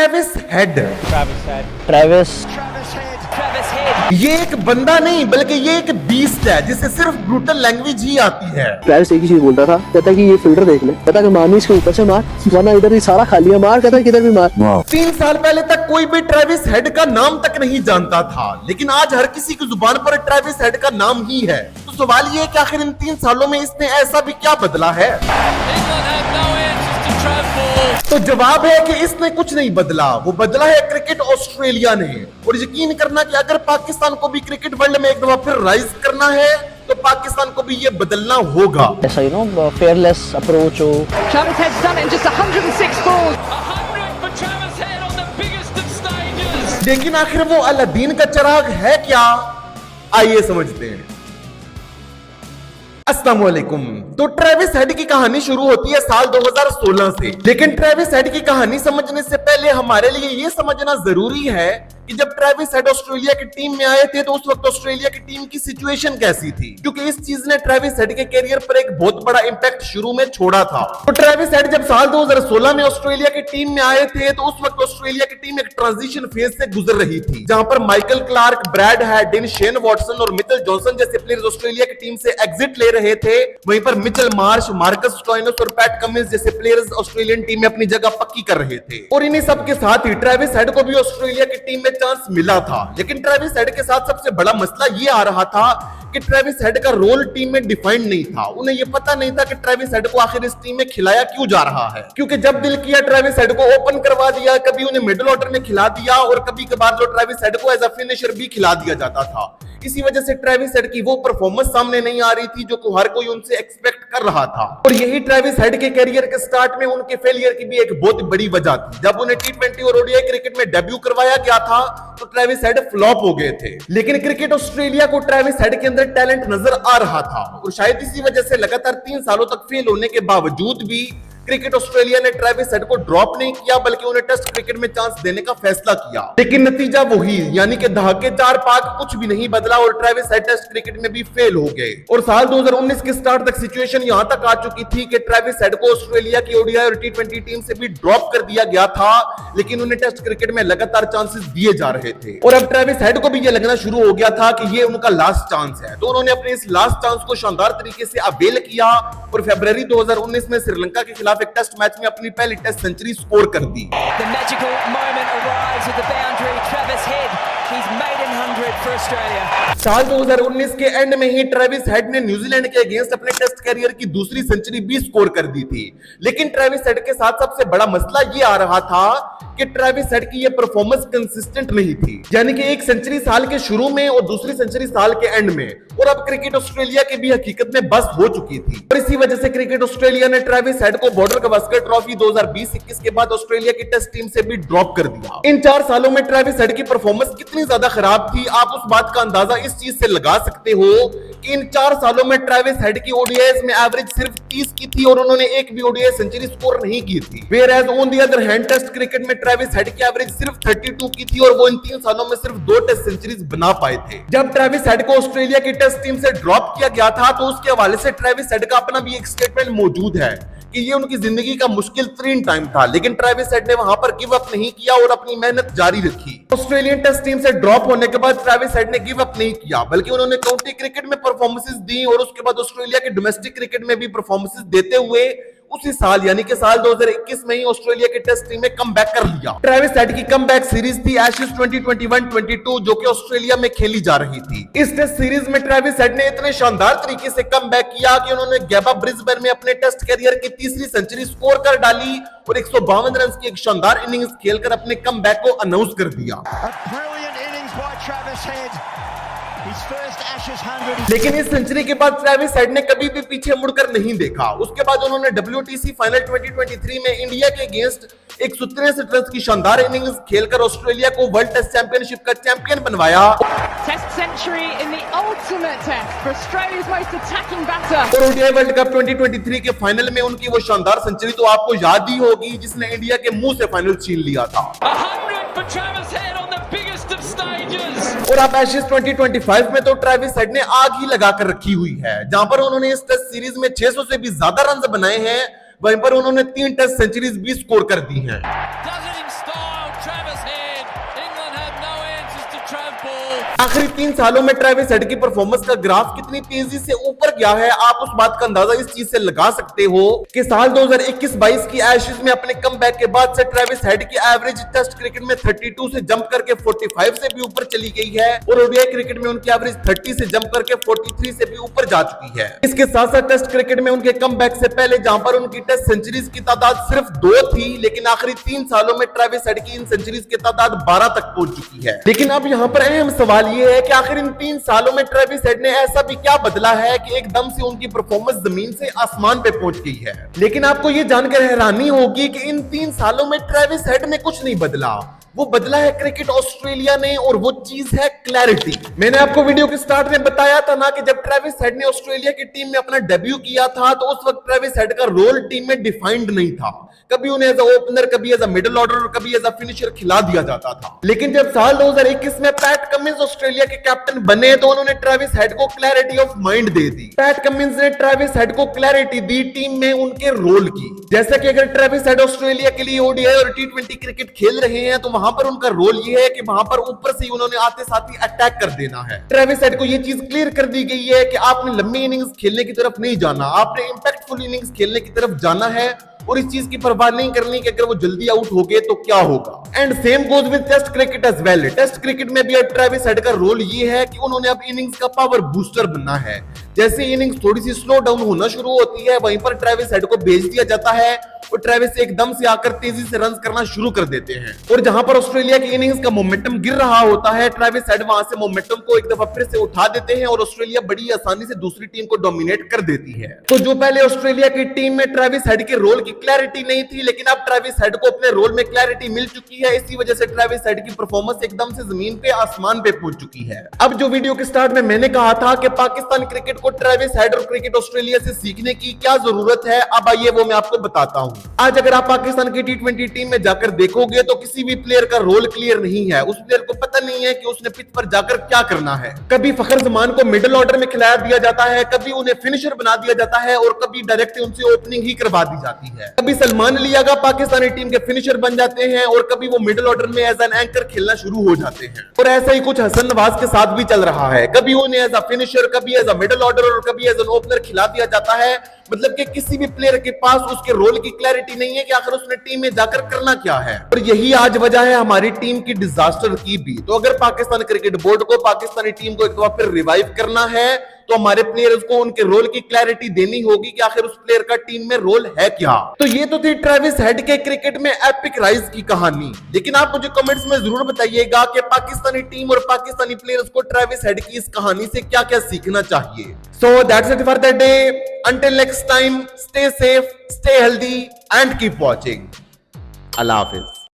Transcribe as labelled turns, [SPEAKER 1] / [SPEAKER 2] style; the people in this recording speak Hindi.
[SPEAKER 1] Travis head. ये एक बंदा नहीं बल्कि ये एक बीस्ट है जिसे सिर्फ ब्रूटल लैंग्वेज ही आती है।
[SPEAKER 2] ट्रेविस एक ही चीज बोलता था, कहता कि ये फिल्टर देख ले, कहता कि मारनी इसके ऊपर से मार, वरना इधर ही सारा खाली है, मार, कहता किधर भी मार।
[SPEAKER 1] 3 साल पहले तक कोई भी ट्रेविस हेड का नाम तक नहीं जानता था, लेकिन आज हर किसी की जुबान पर ट्रेविस हेड का नाम ही है। तो सवाल ये है कि आखिर इन 3 सालों में इसने ऐसा भी क्या बदला है? तो जवाब है कि इसने कुछ नहीं बदला, वो बदला है क्रिकेट ऑस्ट्रेलिया ने। और यकीन करना कि अगर पाकिस्तान को भी क्रिकेट वर्ल्ड में एक दफा फिर राइज करना है तो पाकिस्तान को भी ये बदलना होगा।
[SPEAKER 2] ऐसा फेयरलेस अप्रोच हो।
[SPEAKER 3] Travis Head's done it in just 106 balls.
[SPEAKER 4] 100 for Travis Head on the biggest of stages.
[SPEAKER 1] लेकिन आखिर वो अलादीन का चिराग है क्या? आइए समझते हैं। अस्सलाम वालेकुम। तो ट्रेविस हेड की कहानी शुरू होती है साल 2016 से, लेकिन ट्रेविस हेड की कहानी समझने से पहले हमारे लिए ये समझना जरूरी है कि जब ट्रेविस हेड ऑस्ट्रेलिया की टीम में आए थे तो उस वक्त ऑस्ट्रेलिया की टीम की सिचुएशन कैसी थी, क्योंकि इस चीज ने ट्रेविस हेड के कैरियर पर एक बहुत बड़ा इंपैक्ट शुरू में छोड़ा था। तो ट्रेविस हेड जब साल 2016 में ऑस्ट्रेलिया की टीम में आए थे तो उस वक्त ऑस्ट्रेलिया की टीम एक ट्रांजिशन फेज से गुजर रही थी, जहां पर Michael Clarke, Brad Haddin, Shane Watson और मिचेल जॉनसन जैसे प्लेयर्स ऑस्ट्रेलिया की टीम से एग्जिट ले रहे थे। वहीं पर मिचेल मार्श, मार्कस स्टोइनिस और पैट कमिंस जैसे प्लेयर्स ऑस्ट्रेलियन टीम में अपनी जगह पक्की कर रहे थे। और इन्हीं सबके साथ ही ट्रेविस हेड को भी ऑस्ट्रेलिया की टीम में चांस मिला था। लेकिन ट्रेविस हेड के साथ सबसे बड़ा मसला ये आ रहा था कि ट्रेविस हेड का रोल टीम में डिफाइंड नहीं था। उन्हें यह पता नहीं था कि ट्रेविस हेड को आखिर इस टीम में खिलाया क्यों जा रहा है, क्योंकि जब दिल किया ट्रेविस हेड को ओपन करवा दिया, कभी उन्हें मिडिल ऑर्डर में खिला दिया और कभी कभार जो ट्रेविस हेड को एज अ फिनिशर भी खिला दिया जाता था। इसी वजह से ट्रेविस हेड की वो परफॉर्मेंस सामने नहीं आ रही थी जो कि हर कोई उनसे एक्सपेक्ट कर रहा था। और यही ट्रेविस हेड के करियर के स्टार्ट में उनके फेलियर की भी एक बहुत बड़ी वजह थी। जब उन्हें टी20 और ओडीआई क्रिकेट में डेब्यू करवाया गया था तो ट्रेविस हेड फ्लॉप हो गए थे। लेकिन क्रिकेट ऑस्ट्रेलिया को ट्रेविस हेड के अंदर टैलेंट नजर आ रहा था और शायद इसी वजह से लगातार 3 सालों तक फेल होने के बावजूद भी क्रिकेट ऑस्ट्रेलिया ने ट्रेविस हेड को ड्रॉप नहीं किया, बल्कि उन्हें टेस्ट क्रिकेट में चांस देने का फैसला किया। लेकिन नतीजा वही, यानी कि दहाके 4 पाक कुछ भी नहीं बदला और ट्रेविस हेड टेस्ट क्रिकेट में भी फेल हो गए। और साल 2019 के स्टार्ट तक सिचुएशन यहां तक आ चुकी थी कि ट्रेविस हेड को ऑस्ट्रेलिया की ओडीआई और टी20 टीम से भी ड्रॉप कर दिया गया था, लेकिन उन्हें टेस्ट क्रिकेट में लगातार चांसेस दिए जा रहे थे। और अब ट्रेविस हेड को भी यह लगना शुरू हो गया था कि ये उनका लास्ट चांस है। तो उन्होंने अपने इस लास्ट चांस को शानदार तरीके से अवेल किया और फरवरी 2019 में श्रीलंका के खिलाफ एक टेस्ट मैच में अपनी पहली टेस्ट सेंचुरी स्कोर कर दी।
[SPEAKER 4] The magical moment arrives at the boundary. Travis Head, he's made an 100 for Australia.
[SPEAKER 1] साल 2019 के एंड में ही ट्रेविस हेड ने न्यूजीलैंड के अगेंस्ट अपने टेस्ट कैरियर की दूसरी सेंचुरी भी स्कोर कर दी थी। लेकिन ट्रेविस हेड के साथ सबसे बड़ा मसला ये आ रहा था कि ट्रेविस हेड की ये परफॉर्मेंस कंसिस्टेंट नहीं थी, यानी कि एक सेंचुरी साल के शुरू में और दूसरी सेंचुरी साल के एंड में। और अब क्रिकेट ऑस्ट्रेलिया की भी हकीकत में बस हो चुकी थी और इसी वजह से क्रिकेट ऑस्ट्रेलिया ने ट्रेविस हेड को बॉर्डर गावस्कर ट्रॉफी 2020-21 के बाद ऑस्ट्रेलिया की टेस्ट टीम से भी ड्रॉप कर दिया। इन 4 सालों में ट्रेविस हेड की परफॉर्मेंस कितनी ज्यादा खराब थी, आप उस बात का अंदाजा इस चीज से लगा सकते हो कि इन 4 सालों में ट्रेविस हेड की ओडीआईज में एवरेज सिर्फ 30 की थी और उन्होंने एक भी ओडीआई सेंचुरी स्कोर नहीं की थी। Whereas on the other hand, test cricket में ट्रेविस हेड की एवरेज सिर्फ 32 की थी और वो इन 3 सालों में सिर्फ 2 टेस्ट सेंचुरीज बना पाए थे। जब ट्रेविस हेड को ऑस्ट्रेलिया की टेस्ट टीम से ड्रॉप किया गया था तो उसके हवाले से ट्रेविस हेड का अपना भी एक स्टेटमेंट मौजूद है कि ये उनकी जिंदगी का मुश्किल तरीन टाइम था, लेकिन ट्रेविस हेड ने वहां पर गिव अप नहीं किया और अपनी मेहनत जारी रखी। ऑस्ट्रेलियन टेस्ट टीम से ड्रॉप होने के बाद ट्रेविस हेड ने गिव अप नहीं किया, बल्कि उन्होंने काउंटी क्रिकेट में परफॉर्मेंसेस दी और उसके बाद ऑस्ट्रेलिया के डोमेस्टिक क्रिकेट में भी परफॉर्मेंसेस देते हुए उसी साल यानी कि साल 2021 में ही ऑस्ट्रेलिया की टेस्ट टीम में कमबैक कर लिया। ट्रेविस हेड की कमबैक सीरीज थी एशेज 2021-22 जो कि ऑस्ट्रेलिया में खेली जा रही थी। इस टेस्ट सीरीज में ट्रेविस हेड ने इतने शानदार तरीके से कमबैक किया कि उन्होंने गैबा ब्रिस्बेन में अपने टेस्ट कैरियर की तीसरी सेंचुरी स्कोर कर डाली और 152 रन की एक शानदार इनिंग्स खेलकर अपने कमबैक को अनाउंस कर दिया। लेकिन इस सेंचुरी के बाद ट्रेविस हेड ने कभी भी पीछे मुड़कर नहीं देखा। उसके बाद उन्होंने WTC फाइनल 2023 में इंडिया के अगेंस्ट 163 रन की शानदार इनिंग्स खेलकर ऑस्ट्रेलिया को वर्ल्ड टेस्ट चैंपियनशिप का चैंपियन बनवाया।
[SPEAKER 3] Test century in the ultimate test for Australia's most attacking batter.
[SPEAKER 1] और ओडीआई वर्ल्ड कप 2023 के फाइनल में उनकी वो शानदार सेंचुरी तो आपको याद ही होगी जिसने इंडिया के मुंह से फाइनल छीन लिया था।
[SPEAKER 4] 100 for Travis Head on the biggest of stages.
[SPEAKER 1] और अब एशेज 2025 में तो ट्रेविस हेड ने आग ही लगाकर रखी हुई है, जहां पर उन्होंने इस टेस्ट सीरीज में 600 से भी ज्यादा रन बनाए हैं, वहीं पर उन्होंने 3 टेस्ट सेंचुरीज भी स्कोर कर दी हैं।
[SPEAKER 4] Does it in style.
[SPEAKER 1] आखिरी 3 सालों में ट्रेविस हेड की परफॉर्मेंस का ग्राफ कितनी तेजी से ऊपर गया है, आप उस बात का अंदाजा इस चीज से लगा सकते हो कि साल 2021-22 की एशेज में अपने कमबैक के बाद से ट्रेविस हेड की एवरेज टेस्ट क्रिकेट में 32 से जंप करके 45 से भी ऊपर चली गई है और ओडीआई क्रिकेट में उनकी एवरेज 30 से जंप करके 43 से भी ऊपर जा चुकी है। इसके साथ साथ टेस्ट क्रिकेट में उनके कमबैक से पहले जहां पर उनकी टेस्ट सेंचुरीज की तादाद सिर्फ 2 थी, लेकिन आखिरी 3 सालों में ट्रेविस हेड की इन सेंचुरीज की तादाद 12 तक पहुंच चुकी है। लेकिन अब यहाँ पर अहम सवाल ये है कि आखिर इन 3 सालों में ट्रेविस हेड ने ऐसा भी क्या बदला है कि एकदम से उनकी परफॉर्मेंस जमीन से आसमान पे पहुंच गई है। लेकिन आपको ये जानकर हैरानी होगी कि इन 3 सालों में ट्रेविस हेड ने कुछ नहीं बदला, वो बदला है क्रिकेट ऑस्ट्रेलिया ने, और वो चीज है क्लैरिटी। मैंने आपको वीडियो के स्टार्ट में बताया था ना कि जब ट्रेविस हेड ने ऑस्ट्रेलिया की टीम में अपना डेब्यू किया था तो उस वक्त ट्रेविस हेड का रोल टीम में डिफाइंड नहीं था। कभी उन्हें एज अ ओपनर, कभी एज अ मिडिल ऑर्डर और कभी एज अ फिनिशर खिला दिया जाता था। लेकिन जब साल 2021 में पैट कमिंस ऑस्ट्रेलिया के कैप्टन बने तो उन्होंने ट्रेविस हेड को clarity of mind they the. PAT Cummins ने ट्रेविस हेड को क्लैरिटी दी टीम में उनके रोल की। जैसे कि अगर ट्रेविस हेड ऑस्ट्रेलिया के लिए ओडीआई और टी20 क्रिकेट खेल रहे हैं तो वहां पर उनका रोल ये है कि वहां पर ऊपर से उन्होंने आते साथ ही अटैक कर देना है। ट्रेविस हेड को ये चीज क्लियर कर दी गई है कि आपने लंबी इनिंग्स खेलने की तरफ नहीं जाना, आपने इंपैक्टफुल इनिंग्स खेलने की तरफ जाना है और इस चीज की परवाह नहीं करनी कि अगर वो जल्दी आउट हो गए तो क्या होगा। And same goes with test cricket as well. Test cricket में भी अब ट्रेविस हेड का रोल ये है कि उन्होंने अब इनिंग्स का पावर बूस्टर बनना है। जैसे इनिंग्स थोड़ी सी स्लो डाउन होना शुरू होती है वहीं पर ट्रेविस हेड को भेज दिया जाता है और ट्रेविस एकदम से आकर तेजी से रन करना शुरू कर देते हैं। और जहां पर ऑस्ट्रेलिया की इनिंग्स का मोमेंटम गिर रहा होता है ट्रेविस हेड वहां से मोमेंटम को एक दफा फिर से उठा देते हैं और ऑस्ट्रेलिया बड़ी आसानी से दूसरी टीम को डोमिनेट कर देती है। तो जो पहले ऑस्ट्रेलिया की टीम में ट्रेविस हेड के रोल की क्लैरिटी नहीं थी, लेकिन अब ट्रेविस हेड को अपने रोल में क्लैरिटी मिल चुकी है। इसी वजह से ट्रेविस हेड की परफॉर्मेंस एकदम से जमीन पे आसमान पे पहुंच चुकी है। अब जो वीडियो के स्टार्ट में मैंने कहा था कि पाकिस्तान क्रिकेट को ट्रेविस हेड और क्रिकेट ऑस्ट्रेलिया से सीखने की क्या जरूरत है, अब आइए वो मैं आपको बताता हूं। आज अगर आप पाकिस्तान की टी20 टीम में जाकर देखोगे तो किसी भी प्लेयर का रोल क्लियर नहीं है। उस प्लेयर को पता नहीं है कि उसने पिच पर जाकर क्या करना है। कभी फखर जमान को मिडिल ऑर्डर में खिलाया दिया जाता है, कभी उन्हें फिनिशर बना दिया जाता है और कभी डायरेक्ट उनसे ओपनिंग ही करवा दी जाती है। कभी सलमान लियागा पाकिस्तानी टीम के फिनिशर बन जाते हैं और कभी वो मिडिल ऑर्डर में एज एन एंकर खेलना शुरू हो जाते हैं। और ऐसा ही कुछ हसन नवाज के साथ भी चल रहा है। कभी उन्हें एज अ फिनिशर, कभी एज अ मिडिल ऑर्डर और कभी एज एन ओपनर खिला दिया जाता है। मतलब कि किसी भी प्लेयर के पास उसके रोल की क्लैरिटी नहीं है कि आखिर उसने टीम में जाकर करना क्या है। और यही आज वजह है हमारी टीम की डिजास्टर की भी। तो अगर पाकिस्तान क्रिकेट बोर्ड को पाकिस्तानी टीम को एक बार फिर रिवाइव करना है तो हमारे प्लेयर्स को उनके रोल की क्लैरिटी देनी होगी कि आखिर उस प्लेयर का टीम में रोल है क्या। तो ये तो थी ट्रेविस हेड के क्रिकेट में एपिक राइज की कहानी। लेकिन आप मुझे कमेंट्स में जरूर बताइएगा कि पाकिस्तानी टीम और पाकिस्तानी प्लेयर्स को ट्रेविस हेड की इस कहानी से क्या क्या सीखना चाहिए। So that's it for the day. Until next time, stay safe, stay healthy and keep watching. Allah Hafiz.